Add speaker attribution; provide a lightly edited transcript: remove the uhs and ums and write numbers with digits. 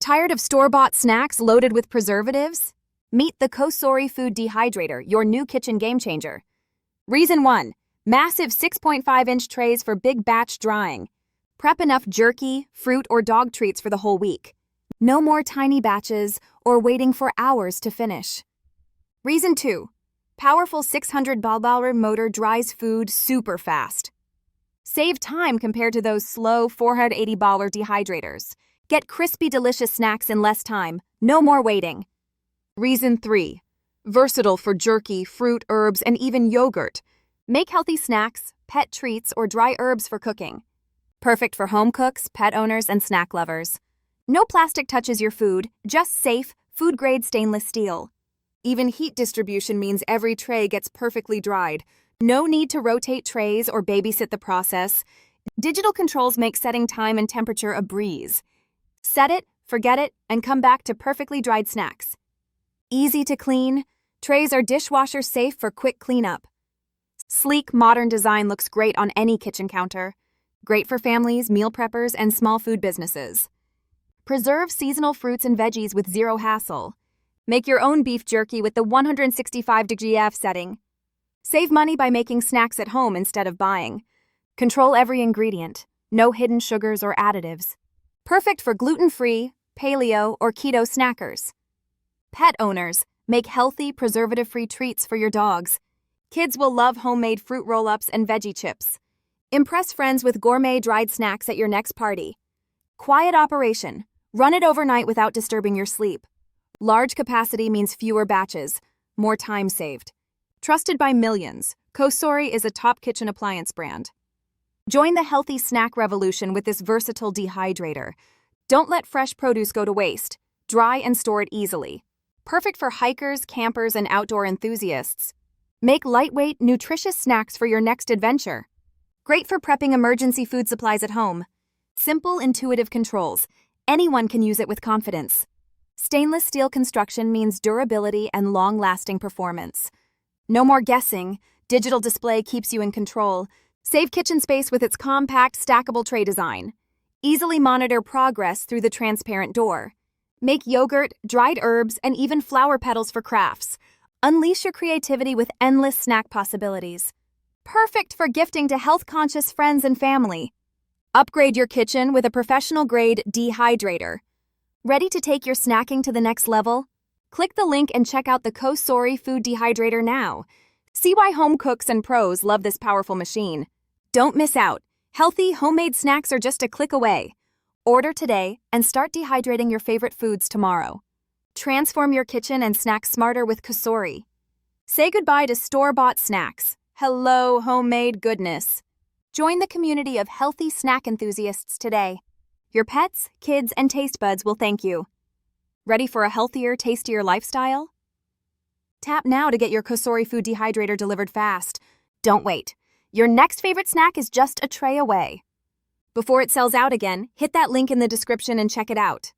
Speaker 1: Tired of store-bought snacks loaded with preservatives? Meet the COSORI Food Dehydrator, your new kitchen game changer. Reason 1. Massive 6.5-inch trays for big batch drying. Prep enough jerky, fruit, or dog treats for the whole week. No more tiny batches or waiting for hours to finish. Reason 2. Powerful 600 ball motor dries food super fast. Save time compared to those slow 480 baller dehydrators. Get crispy, delicious snacks in less time. No more waiting. Reason 3. Versatile for jerky, fruit, herbs, and even yogurt. Make healthy snacks, pet treats, or dry herbs for cooking. Perfect for home cooks, pet owners, and snack lovers. No plastic touches your food, just safe, food-grade stainless steel. Even heat distribution means every tray gets perfectly dried. No need to rotate trays or babysit the process. Digital controls make setting time and temperature a breeze. Set it, forget it, and come back to perfectly dried snacks. Easy to clean, trays are dishwasher safe for quick cleanup. Sleek, modern design looks great on any kitchen counter. Great for families, meal preppers, and small food businesses. Preserve seasonal fruits and veggies with zero hassle. Make your own beef jerky with the 165-degree F setting. Save money by making snacks at home instead of buying. Control every ingredient. No hidden sugars or additives. Perfect for gluten-free, paleo, or keto snackers. Pet owners, make healthy, preservative-free treats for your dogs. Kids will love homemade fruit roll-ups and veggie chips. Impress friends with gourmet dried snacks at your next party. Quiet operation. Run it overnight without disturbing your sleep. Large capacity means fewer batches, more time saved. Trusted by millions, COSORI is a top kitchen appliance brand. Join the healthy snack revolution with this versatile dehydrator. Don't let fresh produce go to waste. Dry and store it easily. Perfect for hikers, campers, and outdoor enthusiasts. Make lightweight, nutritious snacks for your next adventure. Great for prepping emergency food supplies at home. Simple, intuitive controls. Anyone can use it with confidence. Stainless steel construction means durability and long-lasting performance. No more guessing. Digital display keeps you in control. Save kitchen space with its compact, stackable tray design. Easily monitor progress through the transparent door. Make yogurt, dried herbs, and even flower petals for crafts. Unleash your creativity with endless snack possibilities. Perfect for gifting to health-conscious friends and family. Upgrade your kitchen with a professional-grade dehydrator. Ready to take your snacking to the next level? Click the link and check out the COSORI Food Dehydrator now. See why home cooks and pros love this powerful machine. Don't miss out. Healthy, homemade snacks are just a click away. Order today and start dehydrating your favorite foods tomorrow. Transform your kitchen and snack smarter with COSORI. Say goodbye to store-bought snacks. Hello, homemade goodness. Join the community of healthy snack enthusiasts today. Your pets, kids, and taste buds will thank you. Ready for a healthier, tastier lifestyle? Tap now to get your COSORI Food Dehydrator delivered fast. Don't wait. Your next favorite snack is just a tray away. Before it sells out again, hit that link in the description and check it out.